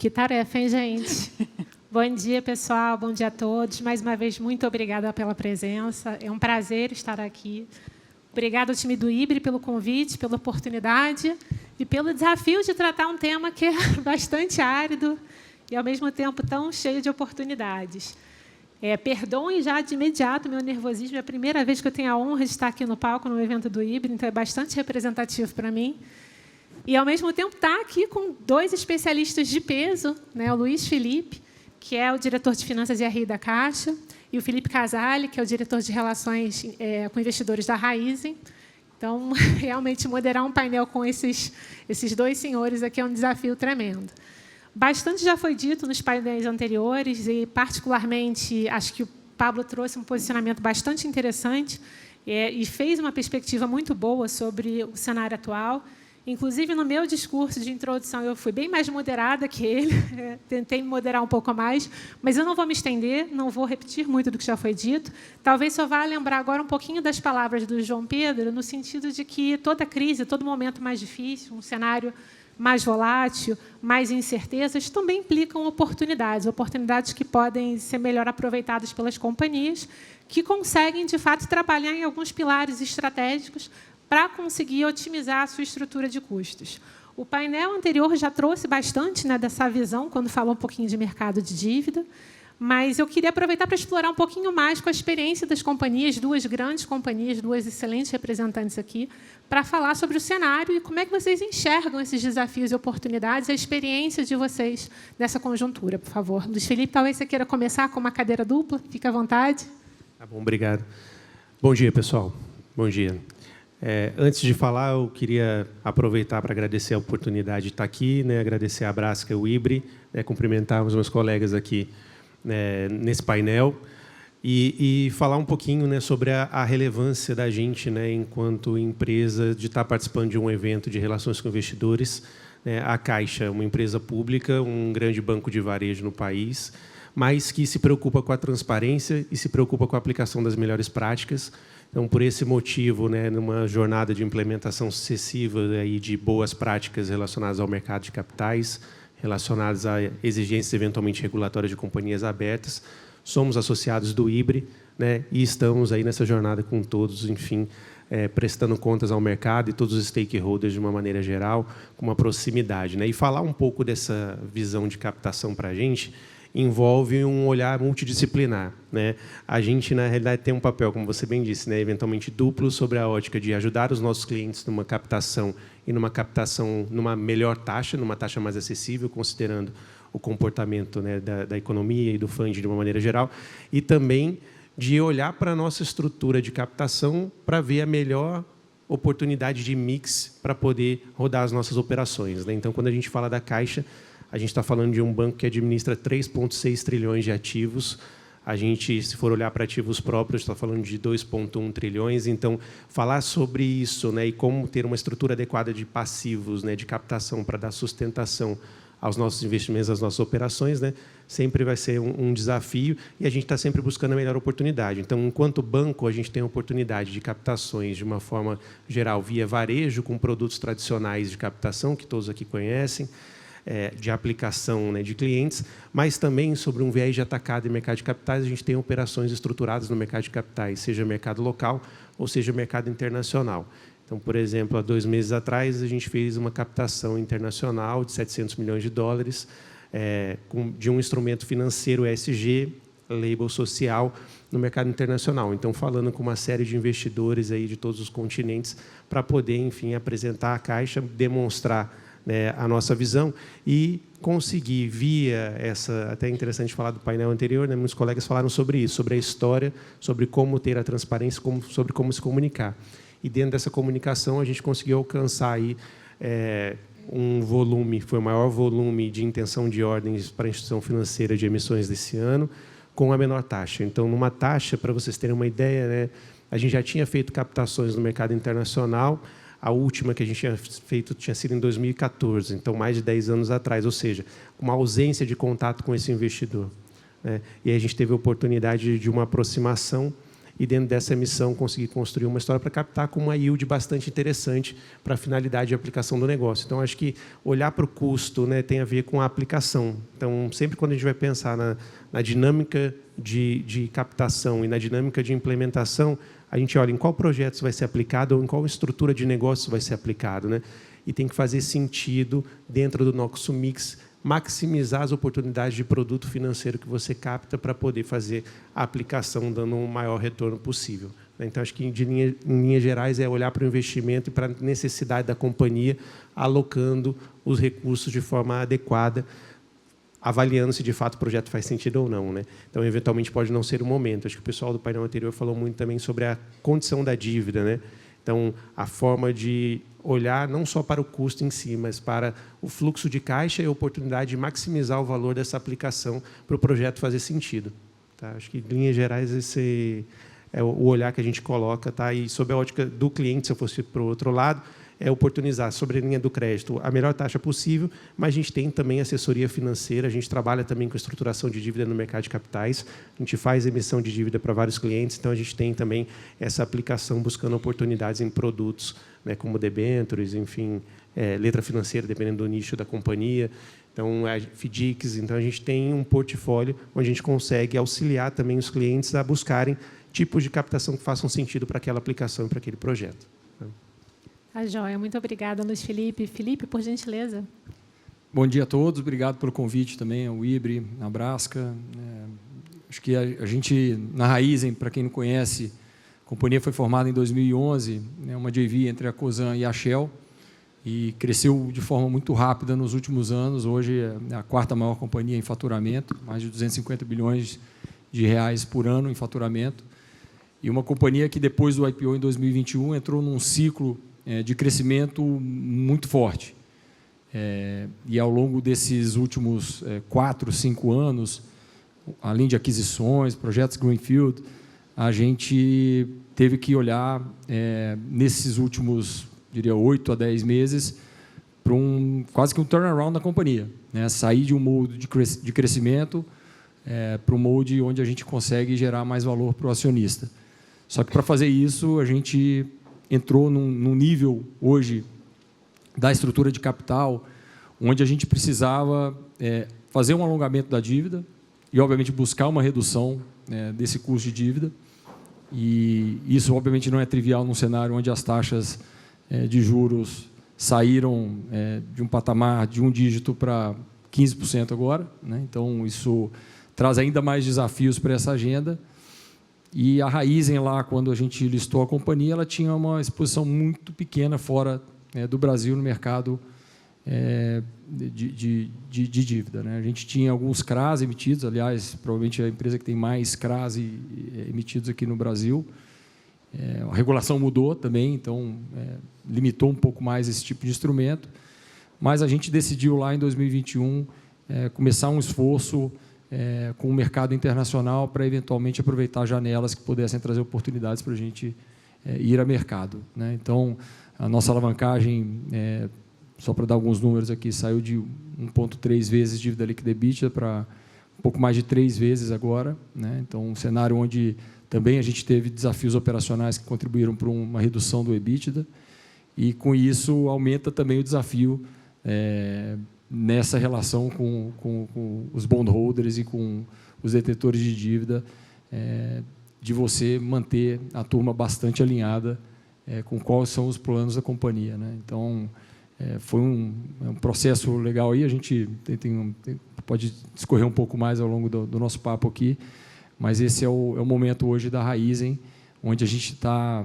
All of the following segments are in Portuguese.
Que tarefa, hein, gente? Bom dia, pessoal. Bom dia a todos. Mais uma vez, muito obrigada pela presença. É um prazer estar aqui. Obrigada ao time do IBRE pelo convite, pela oportunidade e pelo desafio de tratar um tema que é bastante árido e, ao mesmo tempo, tão cheio de oportunidades. Perdoem já de imediato o meu nervosismo. É a primeira vez que eu tenho a honra de estar aqui no palco, no evento do IBRE, então é bastante representativo para mim. E, ao mesmo tempo, estar aqui com dois especialistas de peso, né? O Luiz Felipe, que é o diretor de Finanças e RI da Caixa, e o Felipe Casale, que é o diretor de Relações com Investidores da Raizen. Então, realmente, moderar um painel com esses dois senhores aqui é um desafio tremendo. Bastante já foi dito nos painéis anteriores e, particularmente, acho que o Pablo trouxe um posicionamento bastante interessante e fez uma perspectiva muito boa sobre o cenário atual. Inclusive, no meu discurso de introdução, eu fui bem mais moderada que ele, tentei me moderar um pouco mais, mas eu não vou me estender, não vou repetir muito do que já foi dito. Talvez só vá lembrar agora um pouquinho das palavras do João Pedro, no sentido de que toda crise, todo momento mais difícil, um cenário mais volátil, mais incertezas, também implicam oportunidades que podem ser melhor aproveitadas pelas companhias, que conseguem, de fato, trabalhar em alguns pilares estratégicos para conseguir otimizar a sua estrutura de custos. O painel anterior já trouxe bastante, né, dessa visão, quando falou um pouquinho de mercado de dívida, mas eu queria aproveitar para explorar um pouquinho mais com a experiência das companhias, duas grandes companhias, duas excelentes representantes aqui, para falar sobre o cenário e como é que vocês enxergam esses desafios e oportunidades, a experiência de vocês nessa conjuntura, por favor. Luiz Felipe, talvez você queira começar com uma cadeira dupla, fique à vontade. Tá bom, obrigado. Bom dia, pessoal. Bom dia. Antes de falar, eu queria aproveitar para agradecer a oportunidade de estar aqui, né, agradecer a Brasca e o IBRE, né, cumprimentar os meus colegas aqui nesse painel e falar um pouquinho, né, sobre a relevância da gente, né, enquanto empresa, de estar participando de um evento de relações com investidores. A Caixa, uma empresa pública, um grande banco de varejo no país, mas que se preocupa com a transparência e se preocupa com a aplicação das melhores práticas. Então, por esse motivo, né, numa jornada de implementação sucessiva aí de boas práticas relacionadas ao mercado de capitais, relacionadas a exigências eventualmente regulatórias de companhias abertas, somos associados do IBRE, né, e estamos aí nessa jornada com todos, enfim, prestando contas ao mercado e todos os stakeholders de uma maneira geral, com uma proximidade, né? E falar um pouco dessa visão de captação para a gente envolve um olhar multidisciplinar, né? A gente, na realidade, tem um papel, como você bem disse, né, eventualmente duplo, sobre a ótica de ajudar os nossos clientes numa captação numa melhor taxa, numa taxa mais acessível, considerando o comportamento, né, da economia e do funding de uma maneira geral, e também de olhar para a nossa estrutura de captação para ver a melhor oportunidade de mix para poder rodar as nossas operações, né? Então, quando a gente fala da Caixa, a gente está falando de um banco que administra 3,6 trilhões de ativos. A gente, se for olhar para ativos próprios, está falando de 2,1 trilhões. Então, falar sobre isso, né, e como ter uma estrutura adequada de passivos, né, de captação para dar sustentação aos nossos investimentos, às nossas operações, né, sempre vai ser um desafio e a gente está sempre buscando a melhor oportunidade. Então, enquanto banco, a gente tem a oportunidade de captações de uma forma geral via varejo, com produtos tradicionais de captação, que todos aqui conhecem, de aplicação, né, de clientes, mas também sobre um viés de atacado e mercado de capitais, a gente tem operações estruturadas no mercado de capitais, seja mercado local ou seja mercado internacional. Então, por exemplo, há 2 meses atrás, a gente fez uma captação internacional de 700 milhões de dólares de um instrumento financeiro ESG, label social, no mercado internacional. Então, falando com uma série de investidores aí de todos os continentes para poder, enfim, apresentar a Caixa, demonstrar, né, a nossa visão e conseguir, via essa... Até é interessante falar do painel anterior, né, muitos colegas falaram sobre isso, sobre a história, sobre como ter a transparência, sobre como se comunicar. E, dentro dessa comunicação, a gente conseguiu alcançar aí, um volume, foi o maior volume de intenção de ordens para a instituição financeira de emissões desse ano, com a menor taxa. Então, numa taxa, para vocês terem uma ideia, né, a gente já tinha feito captações no mercado internacional. A última que a gente tinha feito tinha sido em 2014, então mais de 10 anos atrás, ou seja, uma ausência de contato com esse investidor, né? E aí a gente teve a oportunidade de uma aproximação e, dentro dessa emissão, conseguir construir uma história para captar com uma yield bastante interessante para a finalidade de aplicação do negócio. Então, acho que olhar para o custo, né, tem a ver com a aplicação. Então, sempre quando a gente vai pensar na dinâmica de captação e na dinâmica de implementação, a gente olha em qual projeto isso vai ser aplicado ou em qual estrutura de negócio vai ser aplicado, né? E tem que fazer sentido, dentro do nosso mix, maximizar as oportunidades de produto financeiro que você capta para poder fazer a aplicação dando um maior retorno possível. Então, acho que, em linhas gerais, é olhar para o investimento e para a necessidade da companhia, alocando os recursos de forma adequada, avaliando se, de fato, o projeto faz sentido ou não, né? Então, eventualmente, pode não ser o momento. Acho que o pessoal do painel anterior falou muito também sobre a condição da dívida, né? Então, a forma de olhar não só para o custo em si, mas para o fluxo de caixa e a oportunidade de maximizar o valor dessa aplicação para o projeto fazer sentido. Tá? Acho que, em linhas gerais, esse é o olhar que a gente coloca. Tá? E, sob a ótica do cliente, se eu fosse para o outro lado, é oportunizar, sobre a linha do crédito, a melhor taxa possível, mas a gente tem também assessoria financeira, a gente trabalha também com estruturação de dívida no mercado de capitais, a gente faz emissão de dívida para vários clientes, então a gente tem também essa aplicação buscando oportunidades em produtos, né, como debêntures, enfim, letra financeira, dependendo do nicho da companhia, então, FDICs, então a gente tem um portfólio onde a gente consegue auxiliar também os clientes a buscarem tipos de captação que façam sentido para aquela aplicação e para aquele projeto. Tá joia. Muito obrigada, Luiz Felipe. Felipe, por gentileza. Bom dia a todos. Obrigado pelo convite também ao IBRE, à Brasca. Acho que a gente, na Raizen, para quem não conhece, a companhia foi formada em 2011, uma JV entre a Cosan e a Shell, e cresceu de forma muito rápida nos últimos anos. Hoje é a quarta maior companhia em faturamento, mais de 250 bilhões de reais por ano em faturamento. E uma companhia que, depois do IPO em 2021, entrou num ciclo de crescimento muito forte. E, ao longo desses últimos 4, 5 anos, além de aquisições, projetos Greenfield, a gente teve que olhar, nesses últimos, diria, 8 a 10 meses, para quase que um turnaround da companhia, né? Sair de um molde de crescimento para um molde onde a gente consegue gerar mais valor para o acionista. Só que, para fazer isso, a gente entrou num nível, hoje, da estrutura de capital, onde a gente precisava fazer um alongamento da dívida e, obviamente, buscar uma redução desse custo de dívida. E isso, obviamente, não é trivial num cenário onde as taxas de juros saíram de um patamar de um dígito para 15% agora, né? Então, isso traz ainda mais desafios para essa agenda. E a Raizen, lá, quando a gente listou a companhia, ela tinha uma exposição muito pequena fora do Brasil no mercado de dívida, né? A gente tinha alguns CRAs emitidos, aliás, provavelmente a empresa que tem mais CRAs emitidos aqui no Brasil. A regulação mudou também, então limitou um pouco mais esse tipo de instrumento. Mas a gente decidiu, lá em 2021, começar um esforço com o mercado internacional para, eventualmente, aproveitar janelas que pudessem trazer oportunidades para a gente ir a mercado, né? Então, a nossa alavancagem, só para dar alguns números aqui, saiu de 1,3 vezes dívida líquida EBITDA para um pouco mais de 3 vezes agora, né? Então, um cenário onde também a gente teve desafios operacionais que contribuíram para uma redução do EBITDA, e, com isso, aumenta também o desafio nessa relação com os bondholders e com os detentores de dívida, de você manter a turma bastante alinhada com quais são os planos da companhia, né? Então, foi um processo legal aí. A gente pode discorrer um pouco mais ao longo do nosso papo aqui, mas esse é o momento hoje da Raizen, onde a gente está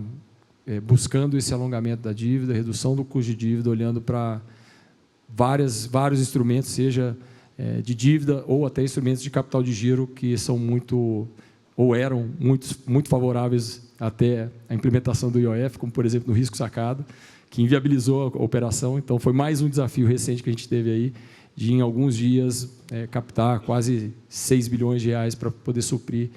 buscando esse alongamento da dívida, redução do custo de dívida, olhando para vários instrumentos, seja de dívida ou até instrumentos de capital de giro, que são eram muito favoráveis até a implementação do IOF, como, por exemplo, no risco sacado, que inviabilizou a operação. Então, foi mais um desafio recente que a gente teve aí, de, em alguns dias, captar quase 6 bilhões de reais para poder suprir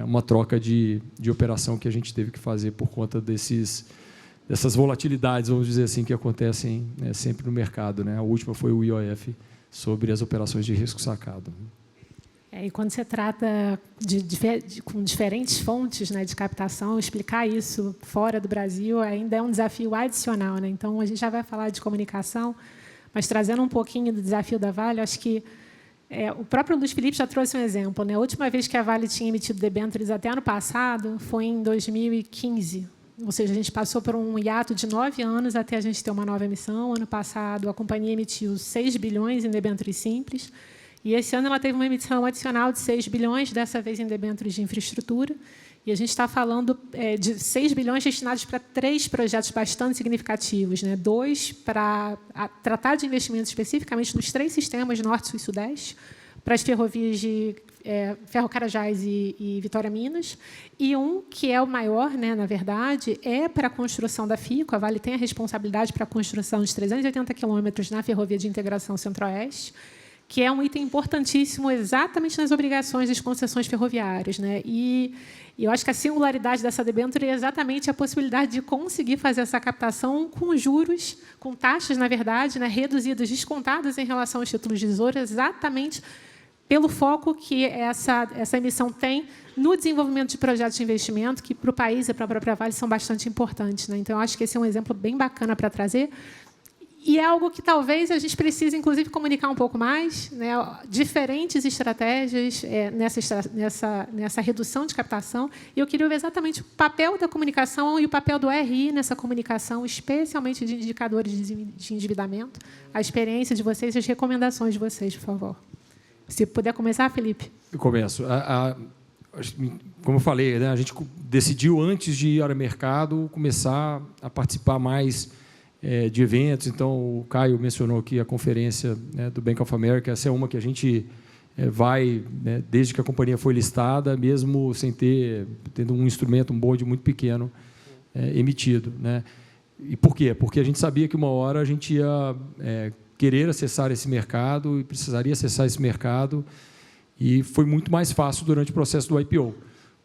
uma troca de operação que a gente teve que fazer por conta dessas volatilidades, vamos dizer assim, que acontecem sempre no mercado, né? A última foi o IOF, sobre as operações de risco sacado. E quando você trata com diferentes fontes, né, de captação, explicar isso fora do Brasil ainda é um desafio adicional, né? Então, a gente já vai falar de comunicação, mas trazendo um pouquinho do desafio da Vale, acho que o próprio Luiz Felipe já trouxe um exemplo, né? A última vez que a Vale tinha emitido debêntures até ano passado foi em 2015. Ou seja, a gente passou por um hiato de 9 anos até a gente ter uma nova emissão. Ano passado, a companhia emitiu 6 bilhões em debêntures simples. E esse ano ela teve uma emissão adicional de 6 bilhões, dessa vez em debêntures de infraestrutura. E a gente está falando de 6 bilhões destinados para 3 projetos bastante significativos, né? 2 para tratar de investimentos especificamente nos 3 sistemas Norte, Sul e Sudeste, para as ferrovias de Ferro Carajás e Vitória Minas, e um que é o maior, né, na verdade, é para a construção da FICO. A Vale tem a responsabilidade para a construção de 380 quilômetros na Ferrovia de Integração Centro-Oeste, que é um item importantíssimo exatamente nas obrigações das concessões ferroviárias, né? E eu acho que a singularidade dessa debênture é exatamente a possibilidade de conseguir fazer essa captação com juros, com taxas, na verdade, né, reduzidas, descontadas em relação aos títulos de tesouro, exatamente pelo foco que essa emissão tem no desenvolvimento de projetos de investimento, que para o país e para a própria Vale são bastante importantes, né? Então, eu acho que esse é um exemplo bem bacana para trazer. E é algo que talvez a gente precise, inclusive, comunicar um pouco mais, né? Diferentes estratégias nessa redução de captação. E eu queria ver exatamente o papel da comunicação e o papel do RI nessa comunicação, especialmente de indicadores de endividamento, a experiência de vocês e as recomendações de vocês, por favor. Se puder começar, Felipe. Eu começo. Como eu falei, né, a gente decidiu, antes de ir ao mercado, começar a participar mais de eventos. Então, o Caio mencionou aqui a conferência, né, do Bank of America. Essa é uma que a gente vai, né, desde que a companhia foi listada, mesmo sem tendo um instrumento, um bonde muito pequeno emitido, né? E por quê? Porque a gente sabia que uma hora a gente ia querer acessar esse mercado e precisaria acessar esse mercado, e foi muito mais fácil durante o processo do IPO,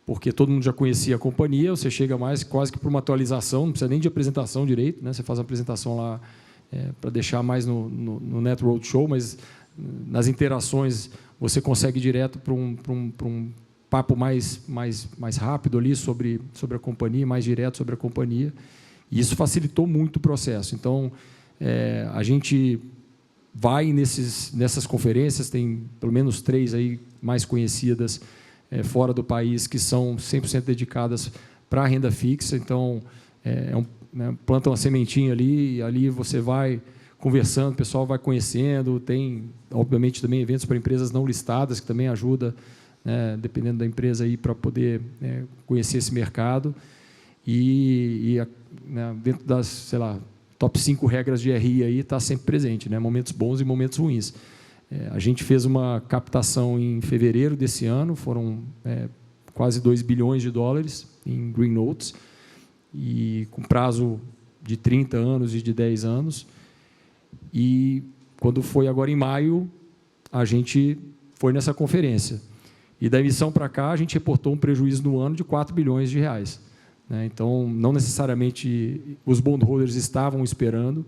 porque todo mundo já conhecia a companhia, você chega mais quase que para uma atualização, não precisa nem de apresentação direito, né? Você faz a apresentação lá para deixar mais no Net Roadshow, mas nas interações você consegue direto para um papo mais rápido ali sobre a companhia, mais direto sobre a companhia, e isso facilitou muito o processo. Então, a gente vai nessas conferências, tem pelo menos 3 aí mais conhecidas fora do país, que são 100% dedicadas para a renda fixa. Então, planta uma sementinha ali, e ali você vai conversando, o pessoal vai conhecendo. Tem, obviamente, também eventos para empresas não listadas, que também ajuda, né, dependendo da empresa, para poder conhecer esse mercado. Né, dentro das, sei lá, top 5 regras de RI aí está sempre presente, né? Momentos bons e momentos ruins. A gente fez uma captação em fevereiro desse ano, foram quase 2 bilhões de dólares em Green Notes, e com prazo de 30 anos e de 10 anos. E quando foi agora em maio, a gente foi nessa conferência. E da emissão para cá, a gente reportou um prejuízo no ano de 4 bilhões de reais. Então, não necessariamente os bondholders estavam esperando,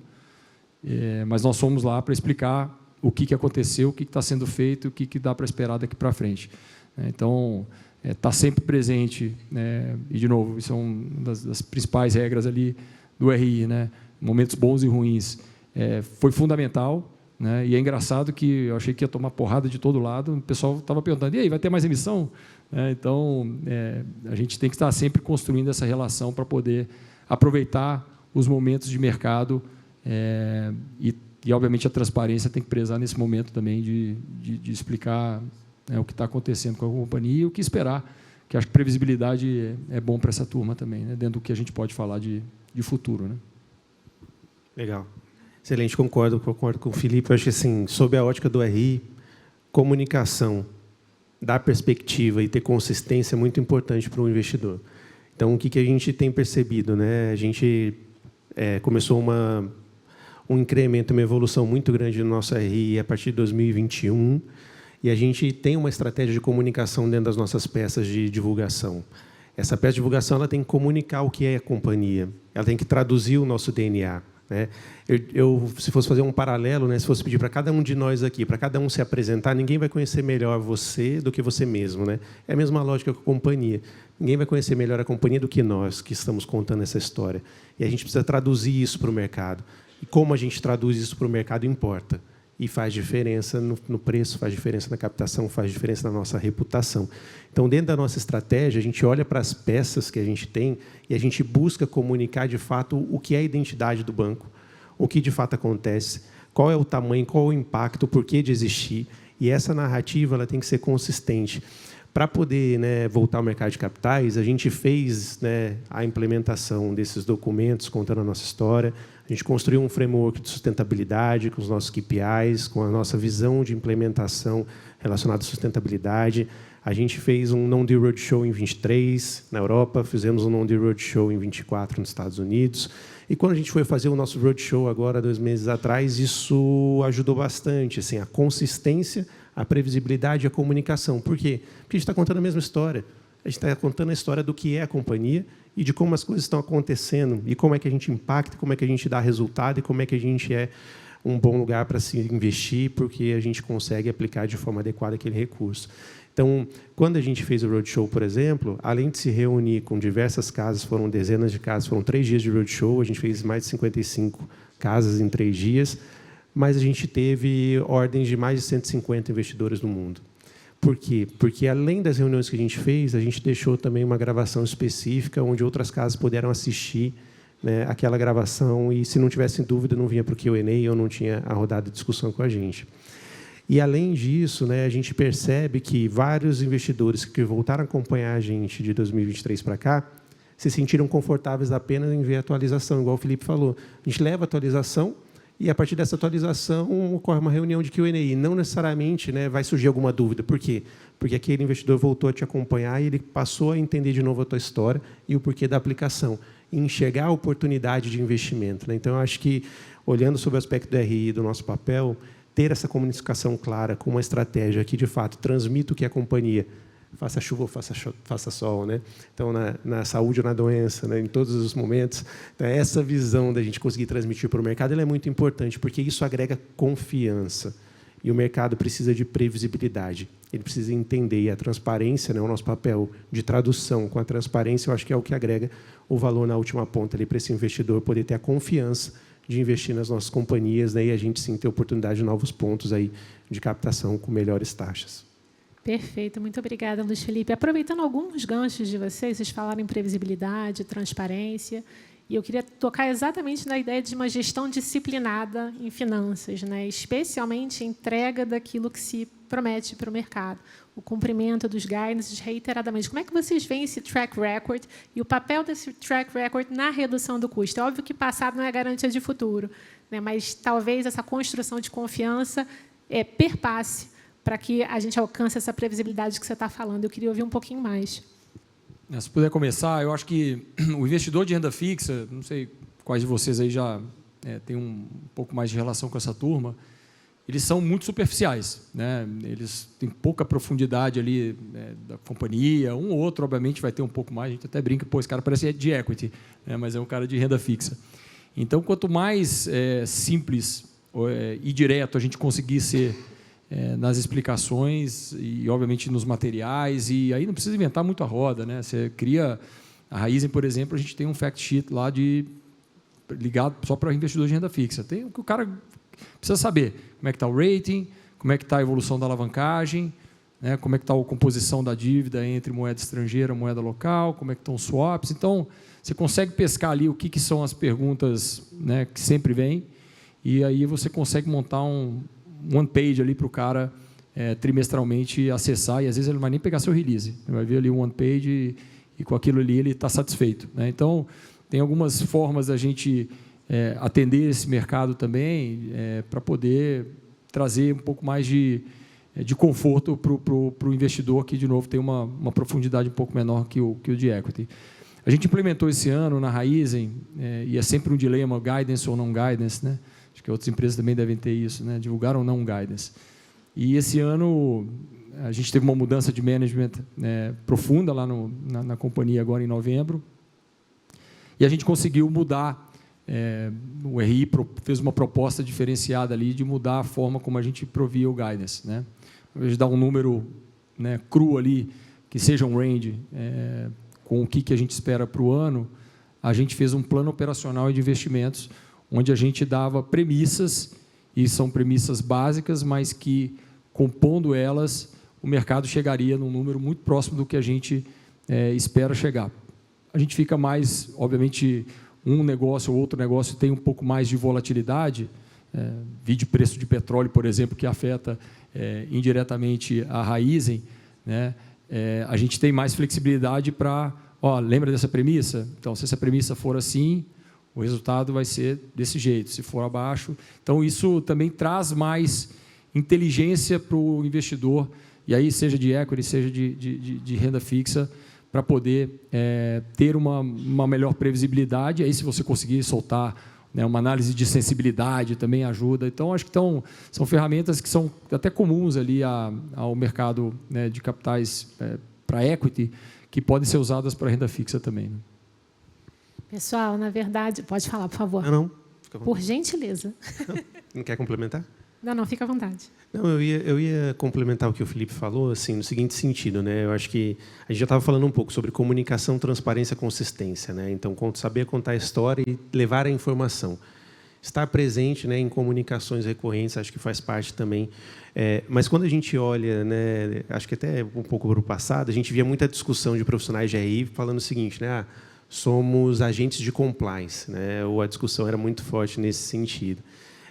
mas nós fomos lá para explicar o que aconteceu, o que está sendo feito, o que dá para esperar daqui para frente. Então, está sempre presente, né? E, de novo, isso é uma das principais regras ali do RI, né? Momentos bons e ruins. Foi fundamental, né? E é engraçado que eu achei que ia tomar porrada de todo lado, o pessoal estava perguntando, e aí, vai ter mais emissão? Então, a gente tem que estar sempre construindo essa relação para poder aproveitar os momentos de mercado, e, obviamente, a transparência tem que prezar nesse momento também de explicar, né, o que está acontecendo com a companhia e o que esperar, que acho que previsibilidade é bom para essa turma também, né, dentro do que a gente pode falar de futuro, né? Legal. Excelente, concordo com o Felipe. Eu acho que, assim, sob a ótica do RI, comunicação, dar perspectiva e ter consistência é muito importante para o investidor. Então, o que a gente tem percebido, né? A gente começou um incremento, uma evolução muito grande no nosso RI a partir de 2021, e a gente tem uma estratégia de comunicação dentro das nossas peças de divulgação. Essa peça de divulgação ela tem que comunicar o que é a companhia, ela tem que traduzir o nosso DNA. né? Se fosse fazer um paralelo, né, se fosse pedir para cada um de nós aqui, para cada um se apresentar, ninguém vai conhecer melhor você do que você mesmo, né? É a mesma lógica com a companhia. Ninguém vai conhecer melhor a companhia do que nós, que estamos contando essa história. E a gente precisa traduzir isso para o mercado. E como a gente traduz isso para o mercado importa. E faz diferença no preço, faz diferença na captação, faz diferença na nossa reputação. Então, dentro da nossa estratégia, a gente olha para as peças que a gente tem e a gente busca comunicar, de fato, o que é a identidade do banco, o que, de fato, acontece, qual é o tamanho, qual é o impacto, o porquê de existir. E essa narrativa ela tem que ser consistente. Para poder, né, voltar ao mercado de capitais, a gente fez, né, a implementação desses documentos contando a nossa história. A gente construiu um framework de sustentabilidade com os nossos KPIs, com a nossa visão de implementação relacionada à sustentabilidade. A gente fez um Non-Deal Roadshow em 23 na Europa, fizemos um Non-Deal Roadshow em 24 nos Estados Unidos. E quando a gente foi fazer o nosso Roadshow agora, 2 meses atrás, isso ajudou bastante, assim, a consistência, a previsibilidade e a comunicação. Por quê? Porque a gente está contando a mesma história. A gente está contando a história do que é a companhia e de como as coisas estão acontecendo e como é que a gente impacta, como é que a gente dá resultado e como é que a gente é um bom lugar para se investir, porque a gente consegue aplicar de forma adequada aquele recurso. Então, quando a gente fez o Roadshow, por exemplo, além de se reunir com diversas casas, foram dezenas de casas, foram 3 dias de Roadshow, a gente fez mais de 55 casas em 3 dias, mas a gente teve ordens de mais de 150 investidores no mundo. Por quê? Porque, além das reuniões que a gente fez, a gente deixou também uma gravação específica, onde outras casas puderam assistir, né, aquela gravação, e, se não tivessem dúvida, não vinha para o Q&A ou não tinha a rodada de discussão com a gente. E, além disso, né, a gente percebe que vários investidores que voltaram a acompanhar a gente de 2023 para cá se sentiram confortáveis apenas em ver a atualização, igual o Felipe falou. A gente leva a atualização, e, a partir dessa atualização, ocorre uma reunião de Q&A. E não necessariamente, né, vai surgir alguma dúvida. Por quê? Porque aquele investidor voltou a te acompanhar e ele passou a entender de novo a tua história e o porquê da aplicação, e enxergar a oportunidade de investimento, né? Então, eu acho que, olhando sobre o aspecto do RI, do nosso papel, ter essa comunicação clara, com uma estratégia que, de fato, transmita o que é a companhia, faça chuva ou faça sol, né? Então, na saúde ou na doença, né? Em todos os momentos. Então, essa visão da gente conseguir transmitir para o mercado ela é muito importante, porque isso agrega confiança. E o mercado precisa de previsibilidade. Ele precisa entender. E a transparência, né, o nosso papel de tradução com a transparência, eu acho que é o que agrega o valor na última ponta para esse investidor poder ter a confiança de investir nas nossas companhias, né, e a gente, sim, ter oportunidade de novos pontos aí de captação com melhores taxas. Perfeito, muito obrigada, Luiz Felipe. Aproveitando alguns ganchos de vocês falaram em previsibilidade, transparência, e eu queria tocar exatamente na ideia de uma gestão disciplinada em finanças, né? Especialmente a entrega daquilo que se promete para o mercado, o cumprimento dos guidances reiteradamente. Como é que vocês veem esse track record e o papel desse track record na redução do custo? É óbvio que passado não é garantia de futuro, né? Mas talvez essa construção de confiança perpasse para que a gente alcance essa previsibilidade que você está falando. Eu queria ouvir um pouquinho mais. Se puder começar, eu acho que o investidor de renda fixa, não sei quais de vocês aí já têm um pouco mais de relação com essa turma, eles são muito superficiais, né? Eles têm pouca profundidade ali, da companhia. Um ou outro, obviamente, vai ter um pouco mais. A gente até brinca, pô, esse cara parece de equity, né? Mas é um cara de renda fixa. Então, quanto mais simples e direto a gente conseguir ser nas explicações e, obviamente, nos materiais, e aí não precisa inventar muito a roda, né? Você cria a Raizen, por exemplo, a gente tem um fact sheet lá ligado só para investidores de renda fixa. Tem o que o cara precisa saber: como é que está o rating, como é que está a evolução da alavancagem, né? Como é que está a composição da dívida entre moeda estrangeira e moeda local, como é que estão os swaps. Então, você consegue pescar ali o que são as perguntas, né, que sempre vêm, e aí você consegue montar um one page ali para o cara trimestralmente acessar, e às vezes ele não vai nem pegar seu release, ele vai ver ali um one page e com aquilo ali ele está satisfeito, né? Então, tem algumas formas da gente atender esse mercado também, para poder trazer um pouco mais de conforto para o investidor, que, de novo, tem uma profundidade um pouco menor que o de equity. A gente implementou esse ano na Raizen, e é sempre um dilema, guidance ou não guidance, né? Acho que outras empresas também devem ter isso, né? Divulgar ou não guidance. E esse ano a gente teve uma mudança de management profunda lá na companhia agora em novembro, e a gente conseguiu mudar o RI fez uma proposta diferenciada ali de mudar a forma como a gente provia o guidance, né? Ao invés de dar um número, né, cru ali, que seja um range, com o que a gente espera para o ano, a gente fez um plano operacional de investimentos, onde a gente dava premissas, e são premissas básicas, mas que, compondo elas, o mercado chegaria num número muito próximo do que a gente espera chegar. A gente fica mais, obviamente, um negócio ou outro negócio tem um pouco mais de volatilidade, vide preço de petróleo, por exemplo, que afeta indiretamente a Raízen, né? A gente tem mais flexibilidade para, lembra dessa premissa? Então, se essa premissa for assim, o resultado vai ser desse jeito, se for abaixo. Então, isso também traz mais inteligência para o investidor, e aí seja de equity, seja de renda fixa, para poder ter uma melhor previsibilidade. Aí, se você conseguir soltar, né, uma análise de sensibilidade também ajuda. Então, acho que são ferramentas que são até comuns ali ao mercado, né, de capitais para equity, que podem ser usadas para renda fixa também, né? Pessoal, na verdade... Pode falar, por favor. Não. Fica à vontade. Por gentileza. Não quer complementar? Não, fica à vontade. Não, eu ia complementar o que o Felipe falou, assim, no seguinte sentido, né? Eu acho que a gente já estava falando um pouco sobre comunicação, transparência, consistência, né? Então, saber contar a história e levar a informação. Estar presente, né, em comunicações recorrentes, acho que faz parte também. Mas quando a gente olha, né, acho que até um pouco para o passado, a gente via muita discussão de profissionais de RI falando o seguinte, né? Somos agentes de compliance, né? Ou a discussão era muito forte nesse sentido.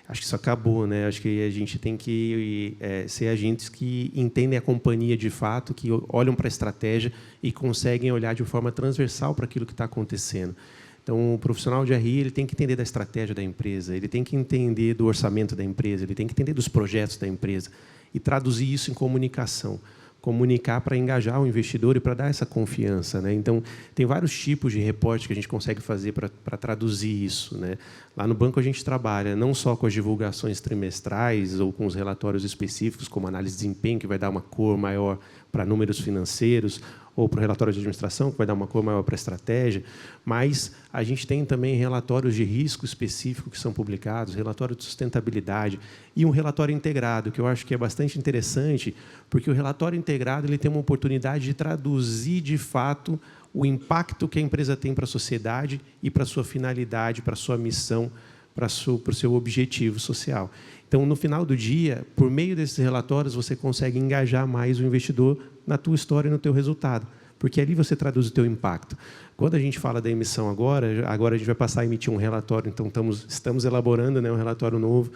Acho que isso acabou, né? Acho que a gente tem que ser agentes que entendem a companhia de fato, que olham para a estratégia e conseguem olhar de forma transversal para aquilo que está acontecendo. Então, o profissional de RI ele tem que entender da estratégia da empresa, ele tem que entender do orçamento da empresa, ele tem que entender dos projetos da empresa e traduzir isso em comunicação. Comunicar para engajar o investidor e para dar essa confiança, né? Então, tem vários tipos de reporte que a gente consegue fazer para traduzir isso, né? Lá no banco, a gente trabalha não só com as divulgações trimestrais ou com os relatórios específicos, como análise de desempenho, que vai dar uma cor maior para números financeiros, ou para o relatório de administração, que vai dar uma cor maior para a estratégia, mas a gente tem também relatórios de risco específico que são publicados, relatório de sustentabilidade e um relatório integrado, que eu acho que é bastante interessante, porque o relatório integrado ele tem uma oportunidade de traduzir, de fato, o impacto que a empresa tem para a sociedade e para a sua finalidade, para a sua missão, para o seu objetivo social. Então, no final do dia, por meio desses relatórios, você consegue engajar mais o investidor na tua história e no teu resultado, porque ali você traduz o teu impacto. Quando a gente fala da emissão agora a gente vai passar a emitir um relatório, então estamos elaborando, né, um relatório novo,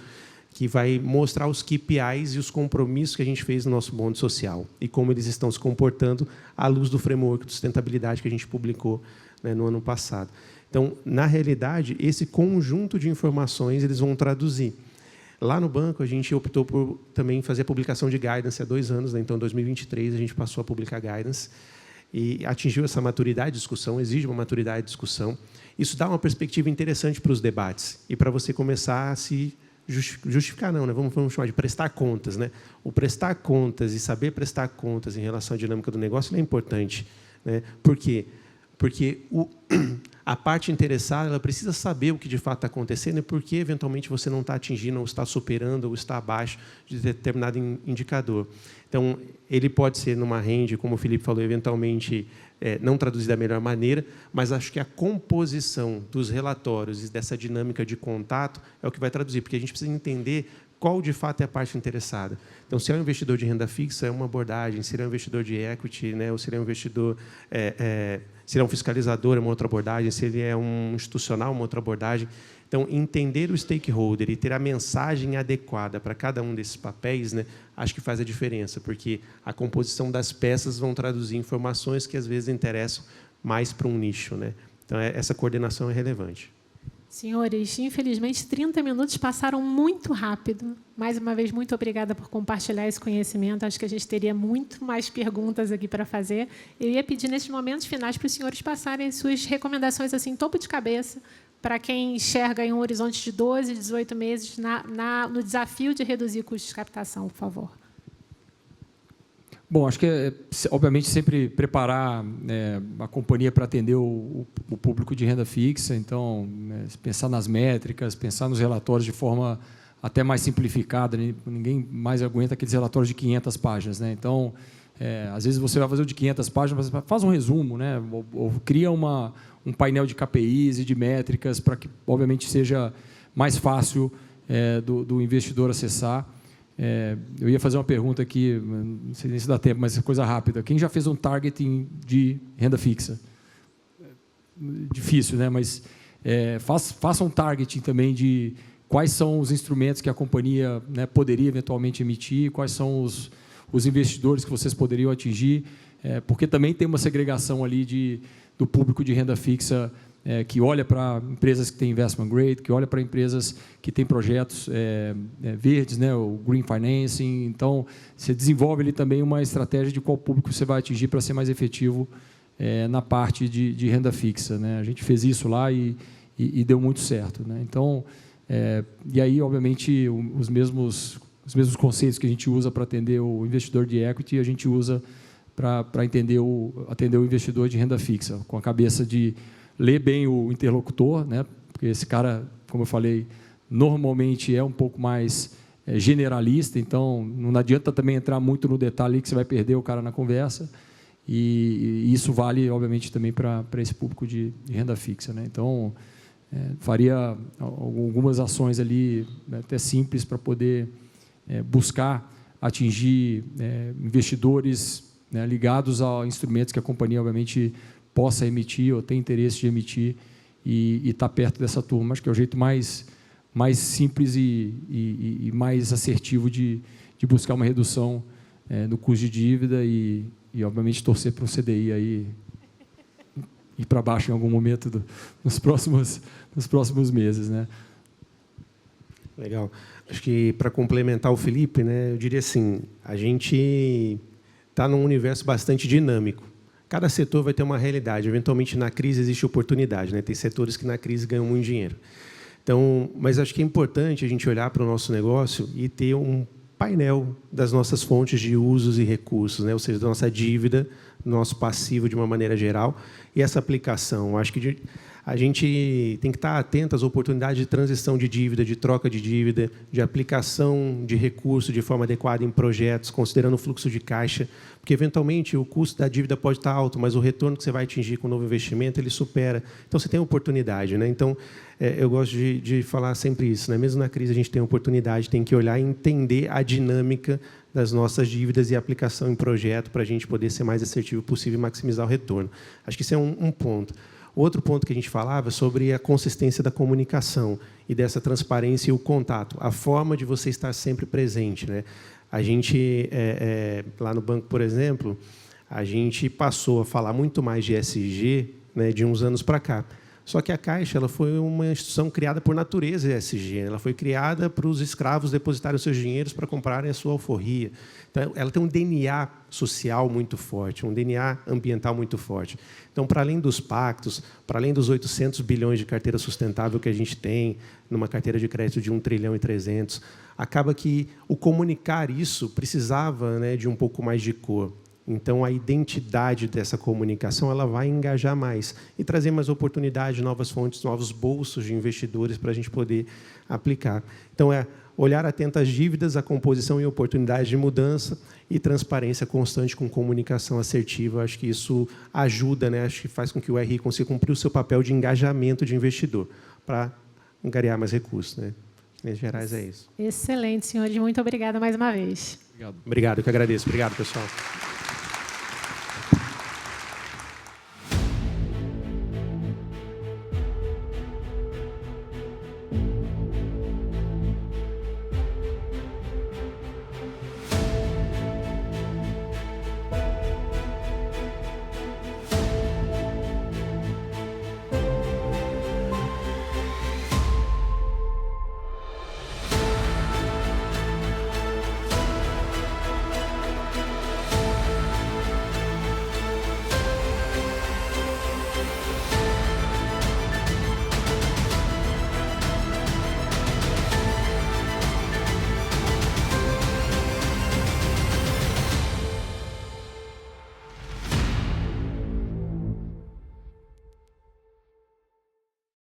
que vai mostrar os KPIs e os compromissos que a gente fez no nosso bond social e como eles estão se comportando à luz do framework de sustentabilidade que a gente publicou, né, no ano passado. Então, na realidade, esse conjunto de informações eles vão traduzir. Lá no banco, a gente optou por também fazer a publicação de guidance há 2 anos, né? Então, em 2023, a gente passou a publicar guidance e atingiu essa maturidade de discussão, exige uma maturidade de discussão. Isso dá uma perspectiva interessante para os debates e para você começar a se justificar, não, né? Vamos chamar de prestar contas, né? O prestar contas e saber prestar contas em relação à dinâmica do negócio é importante, né? Por quê? Porque a parte interessada ela precisa saber o que de fato está acontecendo e por que, eventualmente, você não está atingindo, ou está superando, ou está abaixo de determinado indicador. Então, ele pode ser numa range, como o Felipe falou, eventualmente não traduzido da melhor maneira, mas acho que a composição dos relatórios e dessa dinâmica de contato é o que vai traduzir, porque a gente precisa entender qual, de fato, é a parte interessada. Então, se é um investidor de renda fixa, é uma abordagem. Se ele é um investidor de equity, né, ou se ele é um investidor... se ele é um fiscalizador, é uma outra abordagem. Se ele é um institucional, uma outra abordagem. Então, entender o stakeholder e ter a mensagem adequada para cada um desses papéis, né, acho que faz a diferença, porque a composição das peças vão traduzir informações que, às vezes, interessam mais para um nicho, né? Então, essa coordenação é relevante. Senhores, infelizmente, 30 minutos passaram muito rápido. Mais uma vez, muito obrigada por compartilhar esse conhecimento. Acho que a gente teria muito mais perguntas aqui para fazer. Eu ia pedir, nesses momentos finais, para os senhores passarem suas recomendações, assim, topo de cabeça, para quem enxerga em um horizonte de 12, 18 meses no desafio de reduzir custos de captação, por favor. Bom, acho que obviamente, sempre preparar a companhia para atender o público de renda fixa. Então, pensar nas métricas, pensar nos relatórios de forma até mais simplificada. Ninguém mais aguenta aqueles relatórios de 500 páginas. Né? Então, às vezes você vai fazer o de 500 páginas, mas faz um resumo, né? Ou cria um painel de KPIs e de métricas para que, obviamente, seja mais fácil do investidor acessar. Eu ia fazer uma pergunta aqui, não sei se dá tempo, mas é coisa rápida. Quem já fez um targeting de renda fixa? Difícil, né? Mas faça um targeting também de quais são os instrumentos que a companhia, né, poderia eventualmente emitir, quais são os investidores que vocês poderiam atingir, porque também tem uma segregação ali do público de renda fixa que olha para empresas que têm investment grade, que olha para empresas que têm projetos verdes, né, o green financing. Então, você desenvolve ali também uma estratégia de qual público você vai atingir para ser mais efetivo na parte de renda fixa. Né? A gente fez isso lá e deu muito certo. Né? Então, e aí, obviamente, os mesmos conceitos que a gente usa para atender o investidor de equity, a gente usa para atender o investidor de renda fixa, com a cabeça de ler bem o interlocutor, né? Porque esse cara, como eu falei, normalmente é um pouco mais generalista, então não adianta também entrar muito no detalhe que você vai perder o cara na conversa, e isso vale, obviamente, também para esse público de renda fixa. Né? Então, faria algumas ações ali, né, até simples, para poder buscar atingir investidores, né, ligados a instrumentos que a companhia, obviamente, possa emitir ou tem interesse de emitir e estar perto dessa turma. Acho que é o jeito mais simples e mais assertivo de buscar uma redução no custo de dívida e obviamente, torcer para um CDI aí ir para baixo em algum momento nos próximos meses. Né? Legal. Acho que, para complementar o Felipe, né, eu diria assim, a gente está num universo bastante dinâmico. Cada setor vai ter uma realidade. Eventualmente, na crise, existe oportunidade. Né? Tem setores que, na crise, ganham muito dinheiro. Então, mas acho que é importante a gente olhar para o nosso negócio e ter um painel das nossas fontes de usos e recursos, né? Ou seja, da nossa dívida, nosso passivo, de uma maneira geral, e essa aplicação. Acho que a gente tem que estar atento às oportunidades de transição de dívida, de troca de dívida, de aplicação de recursos de forma adequada em projetos, considerando o fluxo de caixa, porque, eventualmente, o custo da dívida pode estar alto, mas o retorno que você vai atingir com o novo investimento, ele supera. Então, você tem oportunidade. Né? Então, eu gosto de falar sempre isso. Né? Mesmo na crise, a gente tem oportunidade, tem que olhar e entender a dinâmica das nossas dívidas e a aplicação em projeto para a gente poder ser mais assertivo possível e maximizar o retorno. Acho que isso é um ponto. Outro ponto que a gente falava é sobre a consistência da comunicação e dessa transparência e o contato, a forma de você estar sempre presente. Né? A gente, lá no banco, por exemplo, a gente passou a falar muito mais de ESG, né, de uns anos para cá. Só que a Caixa ela foi uma instituição criada por natureza ESG. Ela foi criada para os escravos depositarem os seus dinheiros para comprarem a sua alforria. Então, ela tem um DNA social muito forte, um DNA ambiental muito forte. Então, para além dos pactos, para além dos 800 bilhões de carteira sustentável que a gente tem, numa carteira de crédito de 1 trilhão e 300, acaba que o comunicar isso precisava, né, de um pouco mais de cor. Então, a identidade dessa comunicação ela vai engajar mais e trazer mais oportunidade, novas fontes, novos bolsos de investidores para a gente poder aplicar. Então, olhar atento às dívidas, a composição e oportunidades de mudança e transparência constante com comunicação assertiva. Acho que isso ajuda, né? Acho que faz com que o RI consiga cumprir o seu papel de engajamento de investidor para angariar mais recursos. Né? Em linhas gerais, é isso. Excelente, senhores. Muito obrigada mais uma vez. Obrigado. Obrigado, eu que agradeço. Obrigado, pessoal.